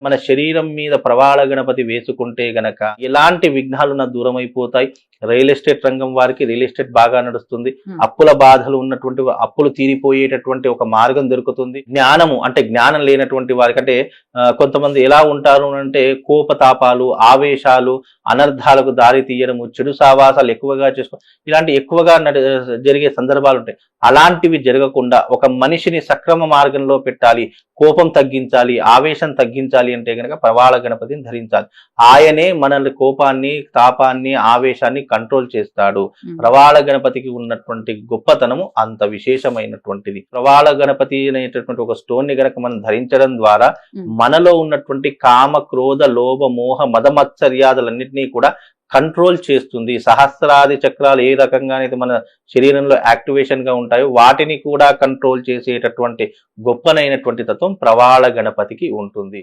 మన శరీరం మీద ప్రవాళ గణపతి వేసుకుంటే గనక ఎలాంటి విఘ్నాలున్న దూరం అయిపోతాయి. రియల్ ఎస్టేట్ రంగం వారికి రియల్ ఎస్టేట్ బాగా నడుస్తుంది. అప్పుల బాధలు ఉన్నటువంటి అప్పులు తీరిపోయేటటువంటి ఒక మార్గం దొరుకుతుంది. జ్ఞానము అంటే జ్ఞానం లేనటువంటి వారికి అంటే కొంతమంది ఎలా ఉంటారు అంటే కోపతాపాలు, ఆవేశాలు, అనర్థాలకు దారి తీయడము, చెడు సావాసాలు ఎక్కువగా చేసుకో ఇలాంటి ఎక్కువగా జరిగే సందర్భాలు ఉంటాయి. అలాంటివి జరగకుండా ఒక మనిషిని సక్రమ మార్గంలో పెట్టాలి, కోపం తగ్గించాలి, ఆవేశం తగ్గించాలి అంటే కనుక ప్రవాళ గణపతిని ధరించాలి. ఆయనే మనల్ని కోపాన్ని, తాపాన్ని, ఆవేశాన్ని కంట్రోల్ చేస్తాడు. ప్రవాళ గణపతికి ఉన్నటువంటి గొప్పతనము అంత విశేషమైనటువంటిది. ప్రవాళ గణపతి అనేటటువంటి ఒక స్టోన్ ని గనక మనం ధరించడం ద్వారా మనలో ఉన్నటువంటి కామ, క్రోధ, లోభ, మోహ, మదమత్సర్యాదులన్నింటినీ కూడా కంట్రోల్ చేస్తుంది. సహస్రాది చక్రాలు ఏ రకంగానైతే మన శరీరంలో యాక్టివేషన్ గా ఉంటాయో వాటిని కూడా కంట్రోల్ చేసేటటువంటి గొప్పనైనటువంటి తత్వం ప్రవాళ గణపతికి ఉంటుంది.